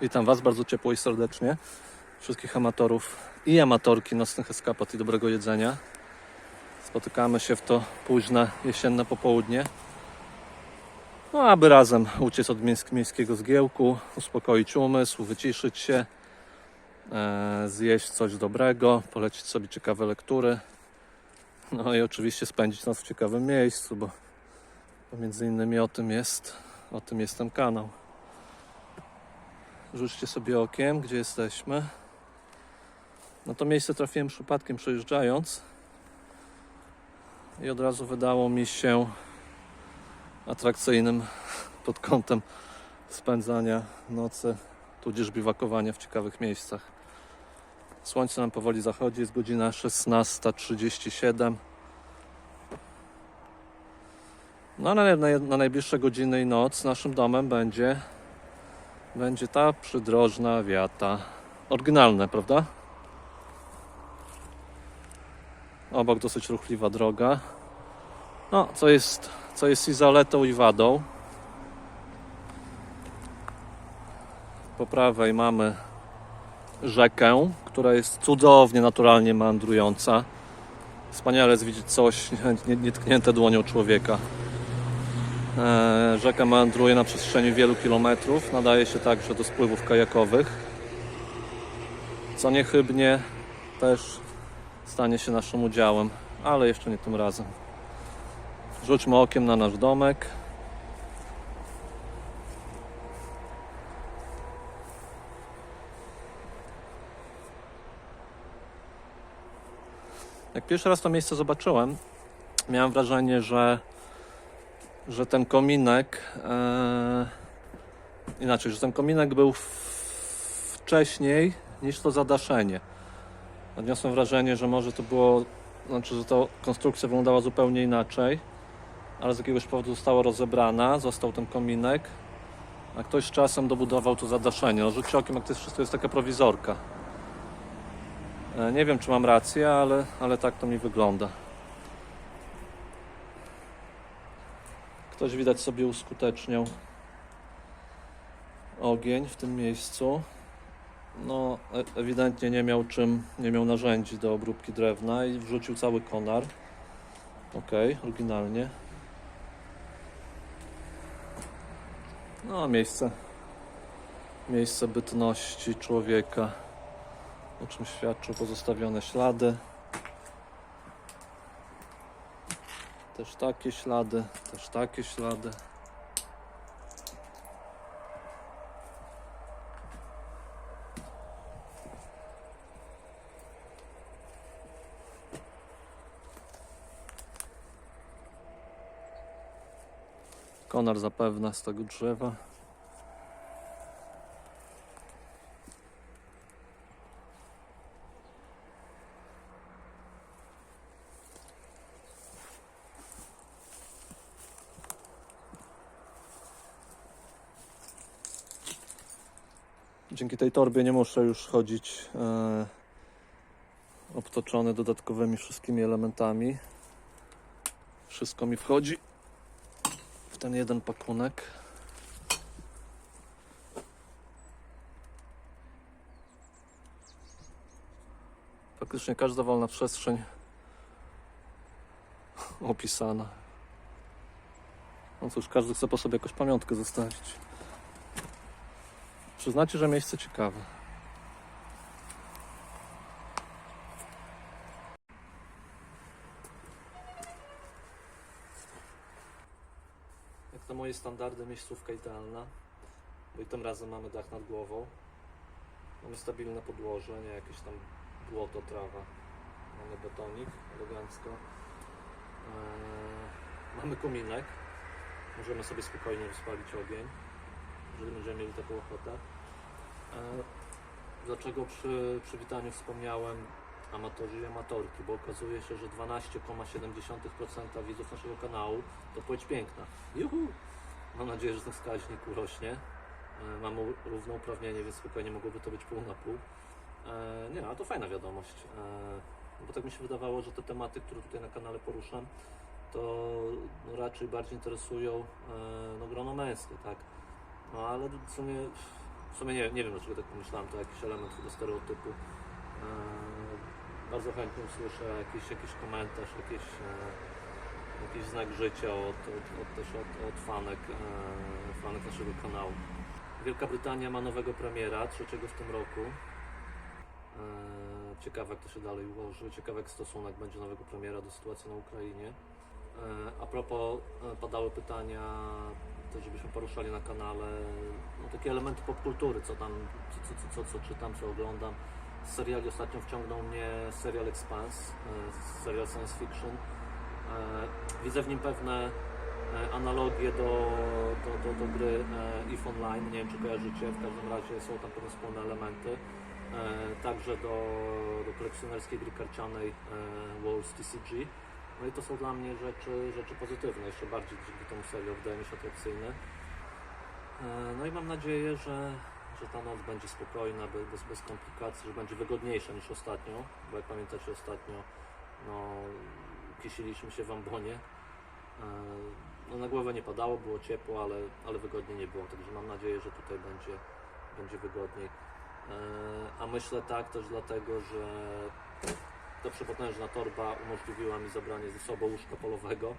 Witam Was bardzo ciepło i serdecznie. Wszystkich amatorów i amatorki nocnych eskapad i dobrego jedzenia. Spotykamy się w to późne jesienne popołudnie. No, aby razem uciec od miejskiego zgiełku, uspokoić umysł, wyciszyć się, zjeść coś dobrego, polecić sobie ciekawe lektury. No i oczywiście spędzić noc w ciekawym miejscu, bo między innymi o tym jest ten kanał. Rzućcie sobie okiem, gdzie jesteśmy. Na to miejsce trafiłem przypadkiem przejeżdżając i od razu wydało mi się atrakcyjnym pod kątem spędzania nocy, tudzież biwakowania w ciekawych miejscach. Słońce nam powoli zachodzi, jest godzina 16:37. No ale na najbliższe godziny i noc naszym domem będzie ta przydrożna wiata. Oryginalne, prawda? Obok dosyć ruchliwa droga. No, co jest i zaletą, i wadą. Po prawej mamy rzekę, która jest cudownie, naturalnie meandrująca. Wspaniale jest widzieć coś nietknięte dłonią człowieka. Rzeka meandruje na przestrzeni wielu kilometrów. Nadaje się także do spływów kajakowych, co niechybnie też stanie się naszym udziałem, ale jeszcze nie tym razem. Rzućmy okiem na nasz domek. Jak pierwszy raz to miejsce zobaczyłem, miałem wrażenie, że ten kominek że ten kominek był wcześniej niż to zadaszenie. Odniosłem wrażenie, że może to było, że ta konstrukcja wyglądała zupełnie inaczej, ale z jakiegoś powodu została rozebrana, został ten kominek, a ktoś z czasem dobudował to zadaszenie. No, rzućcie okiem, jak to jest wszystko jest taka prowizorka. Nie wiem, czy mam rację, ale tak to mi wygląda. Ktoś, widać, sobie uskuteczniał ogień w tym miejscu. No, ewidentnie nie miał narzędzi do obróbki drewna i wrzucił cały konar. Oryginalnie. No, miejsce bytności człowieka, o czym świadczą pozostawione ślady. Też takie ślady, też takie ślady. Konar zapewne z tego drzewa. Dzięki tej torbie nie muszę już chodzić obtoczony dodatkowymi wszystkimi elementami. Wszystko mi wchodzi w ten jeden pakunek. Faktycznie każda wolna przestrzeń opisana. No cóż, każdy chce po sobie jakąś pamiątkę zostawić. Przyznacie, że miejsce ciekawe. Jak na moje standardy, miejscówka idealna, bo i tym razem mamy dach nad głową. Mamy stabilne podłoże, nie jakieś tam błoto, trawa. Mamy betonik, elegancko. Mamy kominek. Możemy sobie spokojnie rozpalić ogień, jeżeli będziemy mieli taką ochotę. Dlaczego przy przywitaniu wspomniałem amatorzy i amatorki? Bo okazuje się, że 12,7% widzów naszego kanału to płeć piękna. Juhu! Mam nadzieję, że ten wskaźnik urośnie. Mamy równouprawnienie, więc spokojnie mogłoby to być pół na pół. Nie, ale to fajna wiadomość. Bo tak mi się wydawało, że te tematy, które tutaj na kanale poruszam, to no, raczej bardziej interesują no, grono męskie, tak? No ale w sumie nie wiem dlaczego tak pomyślałem, to jakiś element tego stereotypu. Bardzo chętnie usłyszę jakiś komentarz, jakiś znak życia od fanek naszego kanału. Wielka Brytania ma nowego premiera, 3 w tym roku. Ciekawe jak to się dalej ułoży, ciekawe jak stosunek będzie nowego premiera do sytuacji na Ukrainie. A propos, padały pytania, też żebyśmy poruszali na kanale, no, takie elementy popkultury, co tam, co czytam, co oglądam. Z seriali ostatnio wciągnął mnie serial Expanse, serial science fiction. Widzę w nim pewne analogie do gry EVE Online, nie wiem czy kojarzycie, w każdym razie są tam pewne wspólne elementy. Także do kolekcjonerskiej gry karcianej Walls TCG. No i to są dla mnie rzeczy pozytywne, jeszcze bardziej dzięki temu serial wydaje mi się atrakcyjny. No i mam nadzieję, że ta noc będzie spokojna, bez komplikacji, że będzie wygodniejsza niż ostatnio, bo jak pamiętacie ostatnio no, kisiliśmy się w ambonie. No, na głowę nie padało, było ciepło, ale wygodnie nie było, także mam nadzieję, że tutaj będzie wygodniej. A myślę tak też dlatego, że ta przepotężna torba umożliwiła mi zabranie ze sobą łóżka polowego.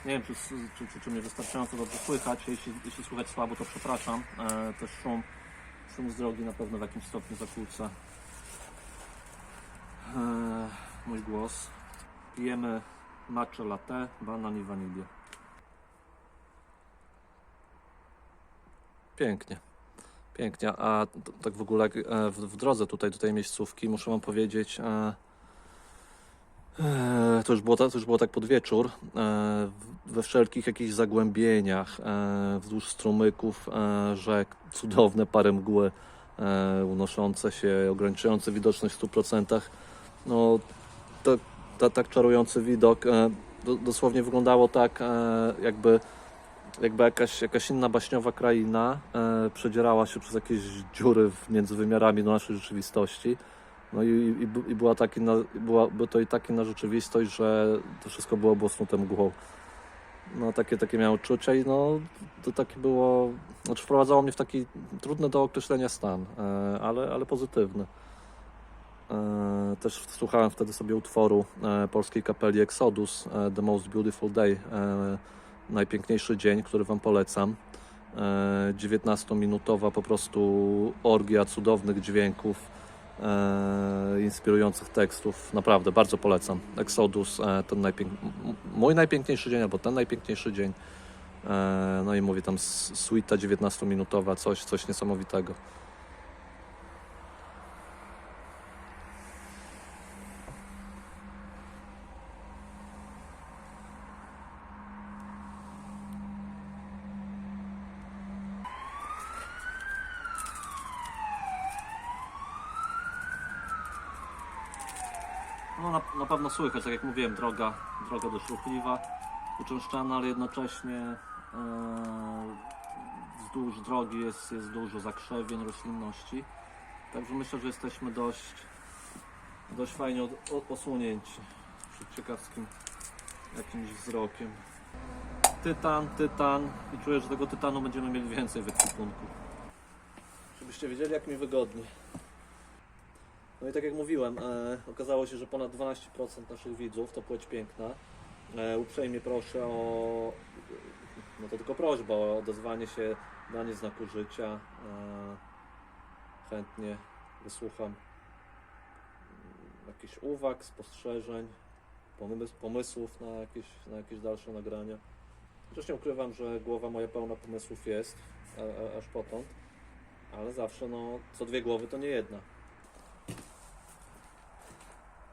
Nie wiem, czy mnie wystarczająco dobrze słychać. Jeśli słychać słabo, to przepraszam. Też szum z drogi na pewno w jakimś stopniu zakłóca mój głos. Pijemy matcha latte, banan i wanilię. Pięknie. Pięknie. A tak w ogóle w drodze tutaj do tej miejscówki muszę wam powiedzieć, to już było tak pod wieczór, we wszelkich jakichś zagłębieniach, wzdłuż strumyków, rzek, cudowne pary mgły unoszące się, ograniczające widoczność w 100%. No, tak czarujący widok. Dosłownie wyglądało tak, jakby jakaś inna baśniowa kraina przedzierała się przez jakieś dziury między wymiarami do naszej rzeczywistości. No i była to i tak inna rzeczywistość, że to wszystko było błosnute mgłą. No takie miałem uczucia i no to takie było, znaczy wprowadzało mnie w taki trudny do określenia stan, ale pozytywny. Też słuchałem wtedy sobie utworu polskiej kapeli Exodus, The Most Beautiful Day, najpiękniejszy dzień, który wam polecam. 19-minutowa po prostu orgia cudownych dźwięków, inspirujących tekstów, naprawdę bardzo polecam. Exodus, mój najpiękniejszy dzień, albo ten najpiękniejszy dzień. No i mówię tam suita 19-minutowa, coś niesamowitego. No na pewno słychać, tak jak mówiłem, droga dość ruchliwa, uczęszczana, ale jednocześnie wzdłuż drogi jest dużo zakrzewień, roślinności. Także myślę, że jesteśmy dość fajnie osłonięci przed ciekawskim jakimś wzrokiem. Tytan i czuję, że tego tytanu będziemy mieli więcej w ekwipunku. Żebyście wiedzieli, jak mi wygodnie. No i tak jak mówiłem, okazało się, że ponad 12% naszych widzów to płeć piękna. Uprzejmie proszę no to tylko prośba o odezwanie się, danie znaku życia. Chętnie wysłucham jakichś uwag, spostrzeżeń, pomysłów na jakieś dalsze nagrania. Chociaż nie ukrywam, że głowa moja pełna pomysłów jest, aż potąd, ale zawsze co dwie głowy to nie jedna.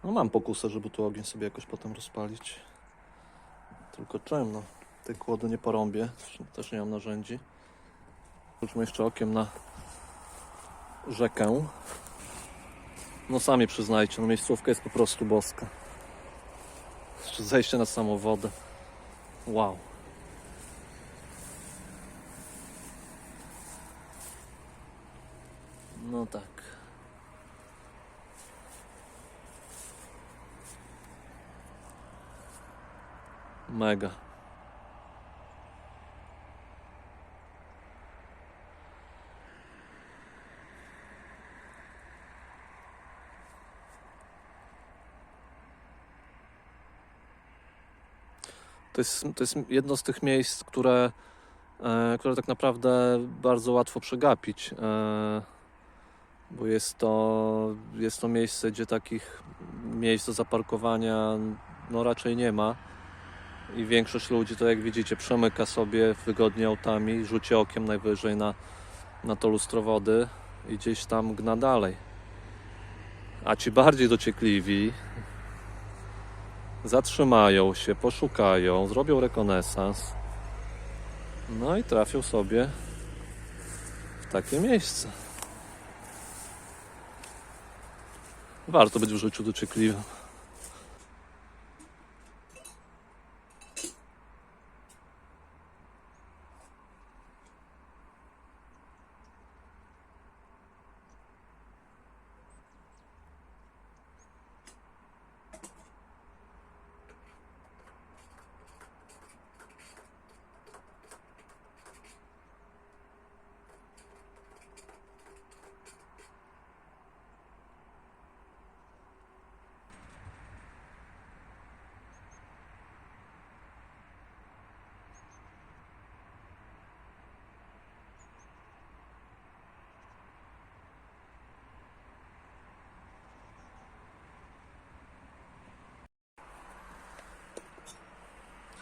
No mam pokusę, żeby tu ogień sobie jakoś potem rozpalić. Tylko czym? Tej kłody nie porąbię, też nie mam narzędzi. Rzućmy jeszcze okiem na rzekę. No sami przyznajcie, miejscówka jest po prostu boska. Jeszcze zejście na samą wodę. Wow. No tak. Mega. To jest jedno z tych miejsc, które tak naprawdę bardzo łatwo przegapić, bo jest to miejsce, gdzie takich miejsc do zaparkowania raczej nie ma i większość ludzi, to jak widzicie, przemyka sobie wygodnie autami, rzuci okiem najwyżej na to lustro wody i gdzieś tam gna dalej. A ci bardziej dociekliwi zatrzymają się, poszukają, zrobią rekonesans, no i trafią sobie w takie miejsce. Warto być w życiu dociekliwym.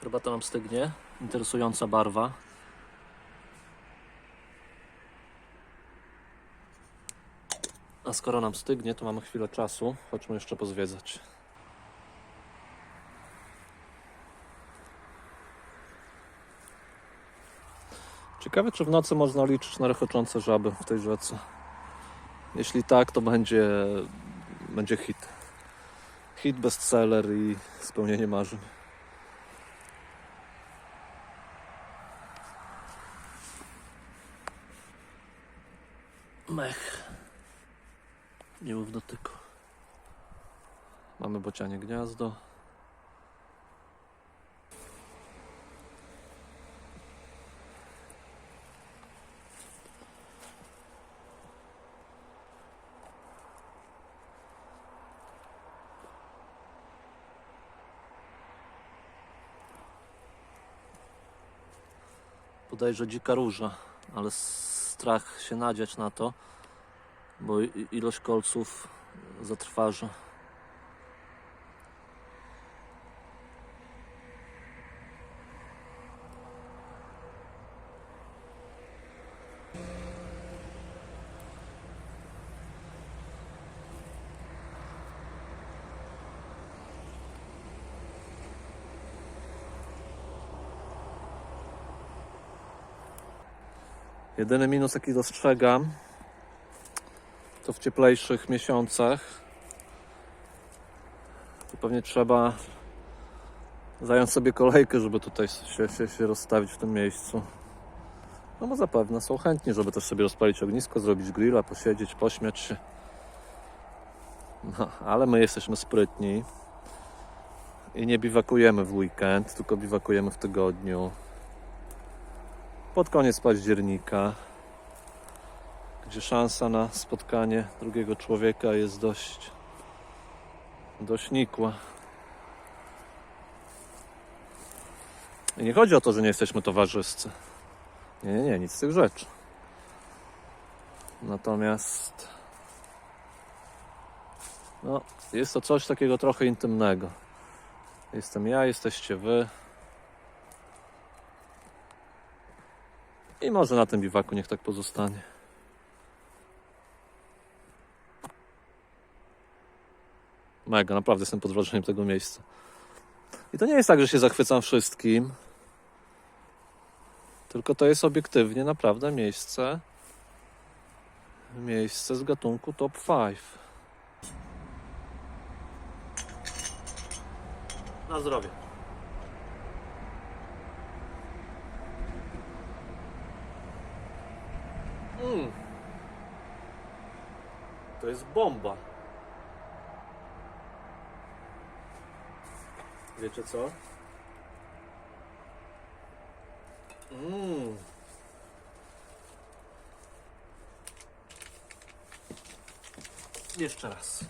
Herbata nam stygnie, interesująca barwa. A skoro nam stygnie, to mamy chwilę czasu. Chodźmy jeszcze pozwiedzać. Ciekawe, czy w nocy można liczyć na rechoczące żaby w tej rzece. Jeśli tak, to będzie hit. Hit, bestseller i spełnienie marzeń. Mech. Miły w dotyku. Mamy bocianie gniazdo. Bodajże dzika róża, ale strach się nadziać na to, bo ilość kolców zatrważa. Jedyny minus, jaki dostrzegam, to w cieplejszych miesiącach to pewnie trzeba zająć sobie kolejkę, żeby tutaj się rozstawić w tym miejscu. No bo zapewne są chętni, żeby też sobie rozpalić ognisko, zrobić grilla, posiedzieć, pośmiać się. No, ale my jesteśmy sprytni i nie biwakujemy w weekend, tylko biwakujemy w tygodniu. Pod koniec października, gdzie szansa na spotkanie drugiego człowieka jest dość nikła. I nie chodzi o to, że nie jesteśmy towarzyscy. Nie, nic z tych rzeczy. Natomiast No, jest to coś takiego trochę intymnego. Jestem ja, jesteście wy. I może na tym biwaku niech tak pozostanie. Mega, naprawdę jestem pod wrażeniem tego miejsca. I to nie jest tak, że się zachwycam wszystkim. Tylko to jest obiektywnie naprawdę miejsce z gatunku top 5. Na zdrowie. To jest bomba. Wiecie co? Jeszcze raz.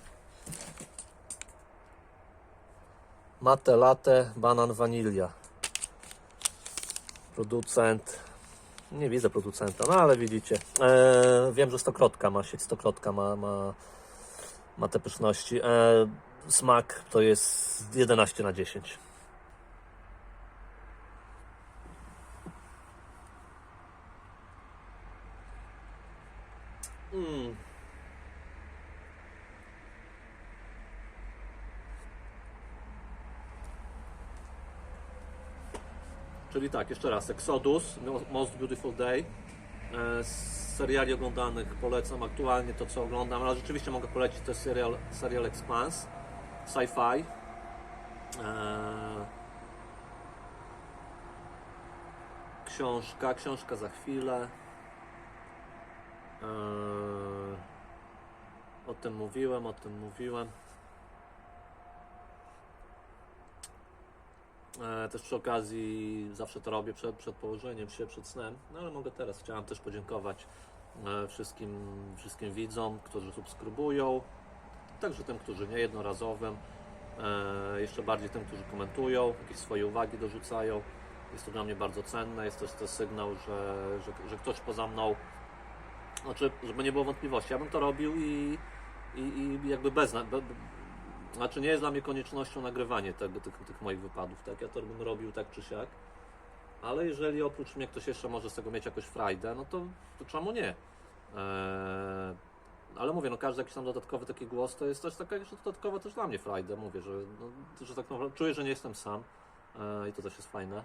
Mate latte, banan wanilia. Producent. Nie widzę producenta, no ale widzicie. Wiem, że Stokrotka ma, sieć Stokrotka ma te pyszności. Smak to jest 11/10. Czyli tak, jeszcze raz, Exodus, Most Beautiful Day. Z seriali oglądanych polecam aktualnie to, co oglądam, ale rzeczywiście mogę polecić też serial Expanse, sci-fi. Książka za chwilę. O tym mówiłem. Też przy okazji zawsze to robię przed położeniem się, przed snem, no ale mogę teraz. Chciałem też podziękować wszystkim widzom, którzy subskrybują, także tym, którzy nie, jednorazowym, jeszcze bardziej tym, którzy komentują, jakieś swoje uwagi dorzucają. Jest to dla mnie bardzo cenne, jest też to sygnał, że ktoś poza mną, znaczy, żeby nie było wątpliwości, ja bym to robił i jakby znaczy nie jest dla mnie koniecznością nagrywanie tych moich wypadów, tak? Ja to bym robił tak czy siak, ale jeżeli oprócz mnie ktoś jeszcze może z tego mieć jakąś frajdę, no to czemu nie? Ale mówię, no każdy jakiś tam dodatkowy taki głos to jest też taka dodatkowa też dla mnie frajda. Mówię, że tak naprawdę czuję, że nie jestem sam i to też jest fajne.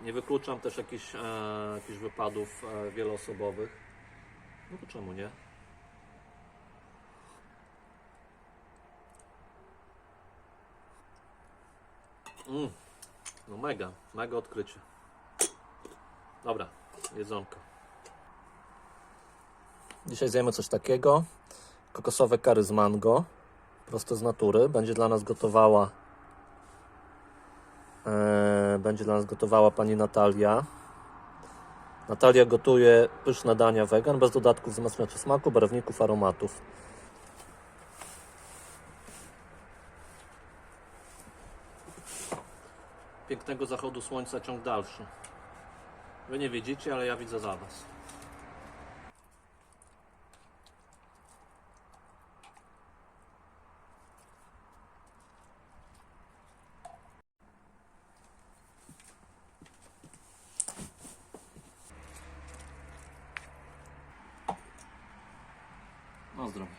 Nie wykluczam też jakichś wypadów wieloosobowych, no to czemu nie? No mega odkrycie. Dobra, jedzonko. Dzisiaj zjemy coś takiego. Kokosowe curry z mango, prosto z natury. Będzie dla nas gotowała pani Natalia. Natalia gotuje pyszne dania wegan, bez dodatków wzmacniaczy smaku, barwników, aromatów. Pięknego zachodu słońca, ciąg dalszy. Wy nie widzicie, ale ja widzę za was. Na zdrowie.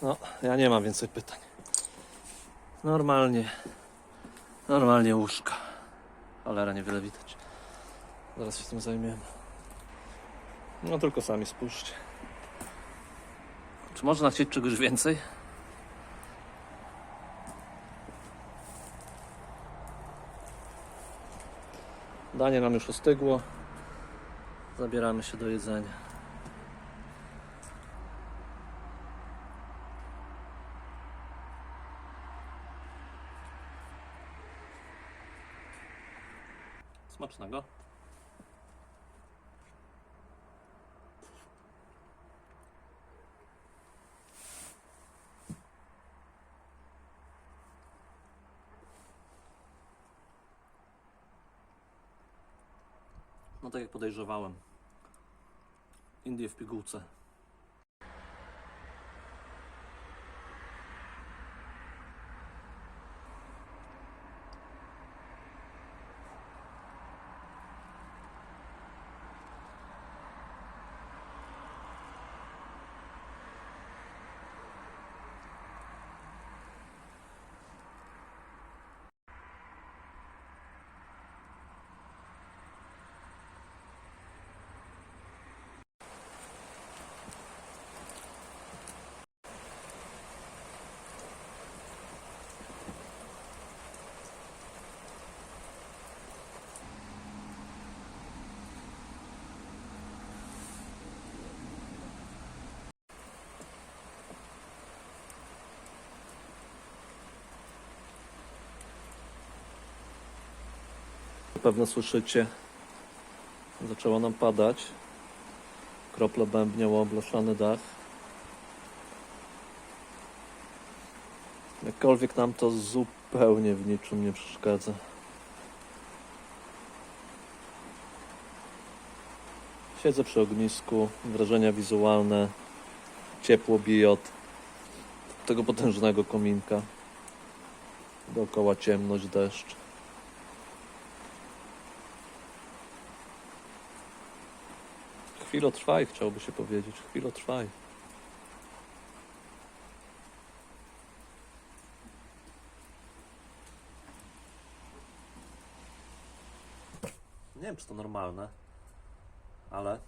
No, ja nie mam więcej pytań. Normalnie łóżka. Cholera, niewiele widać. Zaraz się tym zajmiemy. No tylko sami spójrzcie. Czy można chcieć czegoś więcej? Danie nam już ostygło. Zabieramy się do jedzenia. Smacznego. No tak jak podejrzewałem. Indie w pigułce. Pewnie słyszycie, zaczęło nam padać. Krople bębnią o blaszany dach. Jakkolwiek nam to zupełnie w niczym nie przeszkadza. Siedzę przy ognisku, wrażenia wizualne, ciepło bije od tego potężnego kominka. Dookoła ciemność, deszcz. Chwilotrwaj, chciałoby się powiedzieć. Chwilotrwaj. Nie wiem, czy to normalne, ale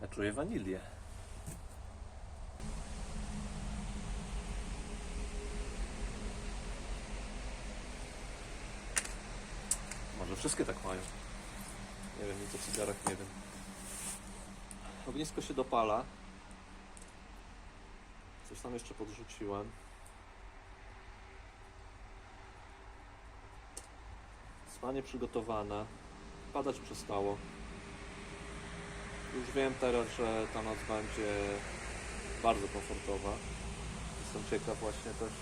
ja czuję wanilię. Może wszystkie tak mają. Nie wiem, nic o cygarach nie wiem. Ognisko się dopala. Coś tam jeszcze podrzuciłem. Spanie przygotowane. Padać przestało. Już wiem teraz, że ta noc będzie bardzo komfortowa. Jestem ciekaw właśnie też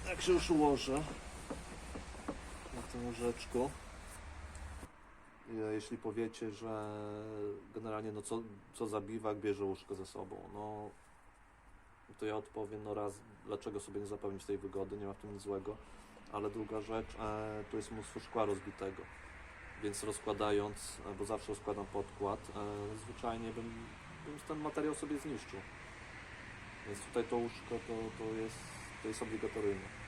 jak się już ułożę na tym łóżeczku. Jeśli powiecie, że generalnie no co za biwak bierze łóżko ze sobą, no to ja odpowiem, no raz, dlaczego sobie nie zapewnić tej wygody, nie ma w tym nic złego, ale druga rzecz, tu jest mnóstwo szkła rozbitego, więc rozkładając, bo zawsze rozkładam podkład, zwyczajnie bym ten materiał sobie zniszczył, więc tutaj to łóżko to jest obligatoryjne.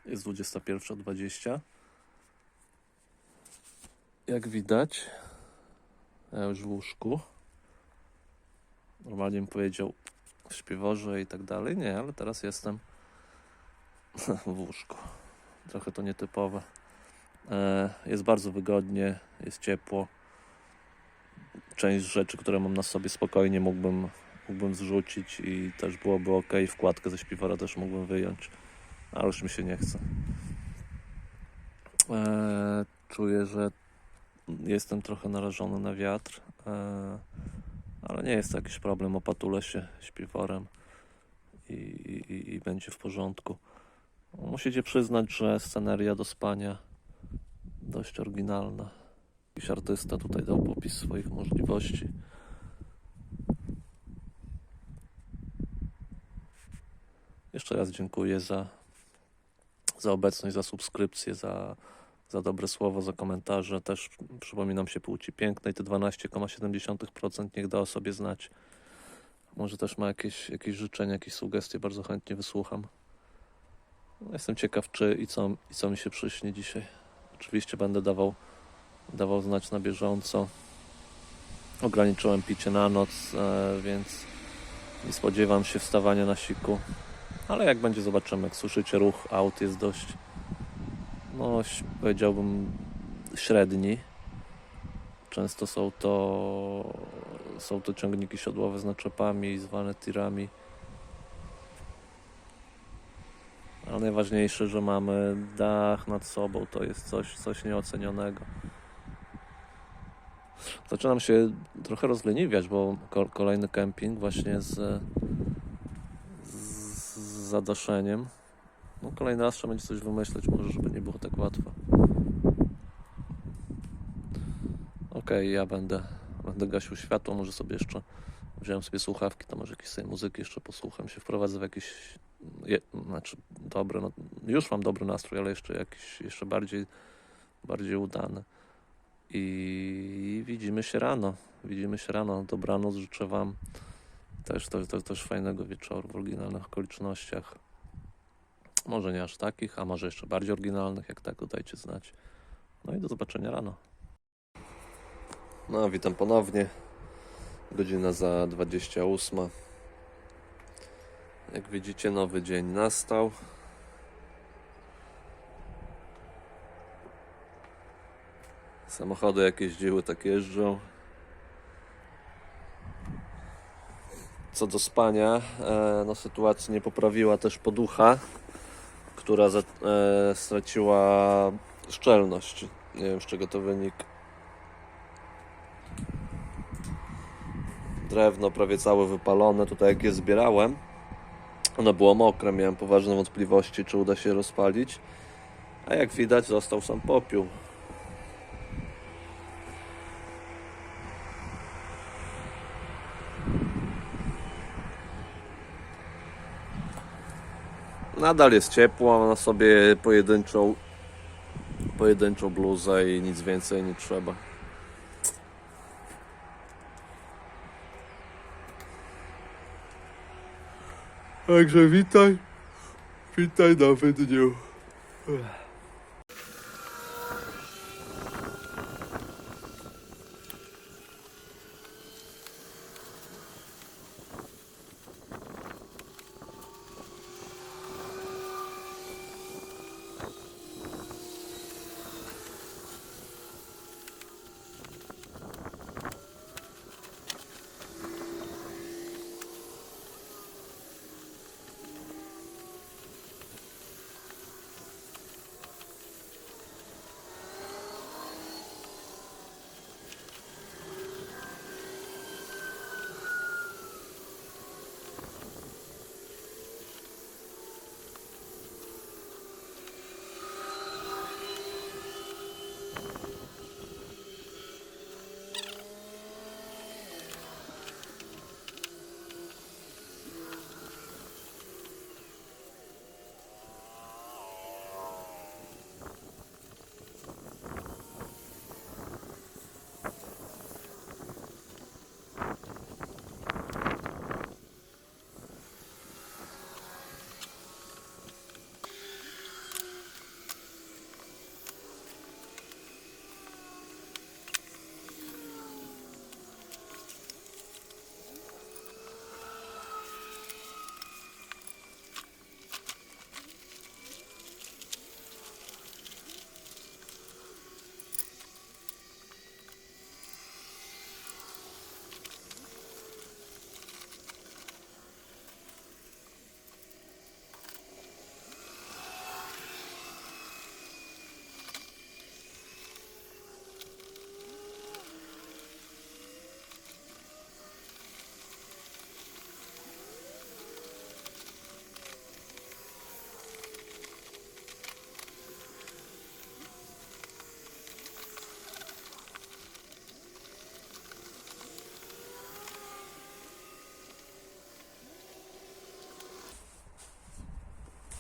Jest 21:20. Jak widać, ja już w łóżku. Normalnie bym powiedział w śpiworze i tak dalej. Nie, ale teraz jestem w łóżku. Trochę to nietypowe. Jest bardzo wygodnie, jest ciepło. Część rzeczy, które mam na sobie, spokojnie mógłbym mógłbym zrzucić i też byłoby ok. Wkładkę ze śpiwora też mógłbym wyjąć, ale już mi się nie chce. Czuję, że jestem trochę narażony na wiatr, ale nie jest to jakiś problem. Opatulę się śpiworem i będzie w porządku. Musicie przyznać, że sceneria do spania dość oryginalna. Jakiś artysta tutaj dał popis swoich możliwości. Jeszcze raz dziękuję za obecność, za subskrypcję, za dobre słowo, za komentarze. Też przypominam się Płci Pięknej, te 12,7% niech da o sobie znać. Może też ma jakieś życzenia, jakieś sugestie, bardzo chętnie wysłucham. Jestem ciekaw, czy i co mi się przyśni dzisiaj. Oczywiście będę dawał znać na bieżąco. Ograniczyłem picie na noc, więc nie spodziewam się wstawania na siku. Ale jak będzie, zobaczymy. Jak słyszycie, ruch aut jest dość, powiedziałbym, średni. Często są to ciągniki siodłowe z naczepami, zwane tirami. Ale najważniejsze, że mamy dach nad sobą, to jest coś nieocenionego. Zaczynam się trochę rozleniwiać, bo kolejny kemping właśnie z zadaszeniem. Kolejny raz trzeba będzie coś wymyśleć, może żeby nie było tak łatwo. Ja będę gasił światło, może sobie jeszcze wziąłem sobie słuchawki, to może jakieś sobie muzyki jeszcze posłucham, się wprowadzę w jakieś, dobre, już mam dobry nastrój, ale jeszcze bardziej udany. I widzimy się rano. Dobranoc, życzę Wam też fajnego wieczoru w oryginalnych okolicznościach. Może nie aż takich, a może jeszcze bardziej oryginalnych, jak tak, to dajcie znać. I do zobaczenia rano. Witam ponownie. Godzina za 28. Jak widzicie, nowy dzień nastał. Samochody jak jeździły, tak jeżdżą. Co do spania, sytuacja nie poprawiła też poducha, która straciła szczelność. Nie wiem, z czego to wynika. Drewno prawie całe wypalone. Tutaj jak je zbierałem, ono było mokre. Miałem poważne wątpliwości, czy uda się rozpalić. A jak widać, został sam popiół. Nadal jest ciepło, mam na sobie pojedynczą bluzę i nic więcej nie trzeba. Także witaj na dniu.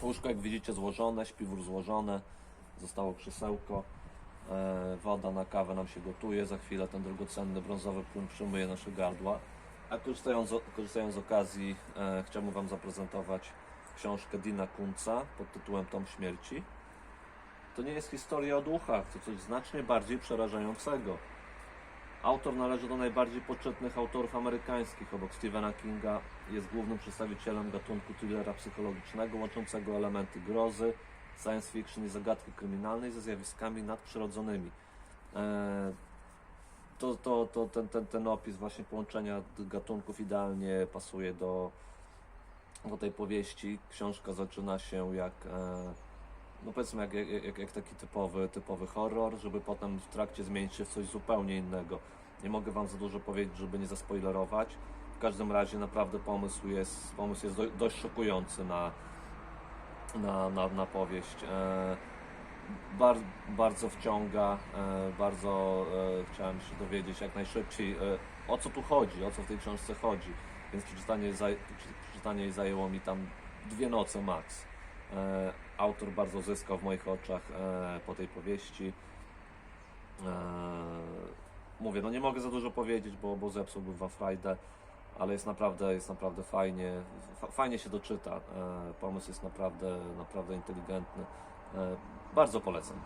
Łóżko, jak widzicie, złożone, śpiwór złożone, zostało krzesełko, woda na kawę nam się gotuje, za chwilę ten drogocenny brązowy płyn przemyje nasze gardła. A korzystając z okazji, chciałbym Wam zaprezentować książkę Deana Kuntza pod tytułem Tom Śmierci. To nie jest historia o duchach, to coś znacznie bardziej przerażającego. Autor należy do najbardziej poczytnych autorów amerykańskich. Obok Stephena Kinga jest głównym przedstawicielem gatunku thrillera psychologicznego, łączącego elementy grozy, science fiction i zagadki kryminalnej ze zjawiskami nadprzyrodzonymi. Ten opis właśnie połączenia gatunków idealnie pasuje do tej powieści. Książka zaczyna się jak no powiedzmy jak taki typowy horror, żeby potem w trakcie zmienić się w coś zupełnie innego. Nie mogę Wam za dużo powiedzieć, żeby nie zaspoilerować. W każdym razie naprawdę pomysł jest dość szokujący na powieść. Bardzo wciąga, bardzo chciałem się dowiedzieć jak najszybciej, o co tu chodzi, o co w tej książce chodzi. Więc przeczytanie jej zajęło mi tam 2 noce max. Autor bardzo zyskał w moich oczach po tej powieści. Mówię, no nie mogę za dużo powiedzieć, bo zepsułbym Wam frajdę, ale jest naprawdę fajnie się doczyta. Pomysł jest naprawdę inteligentny. Bardzo polecam.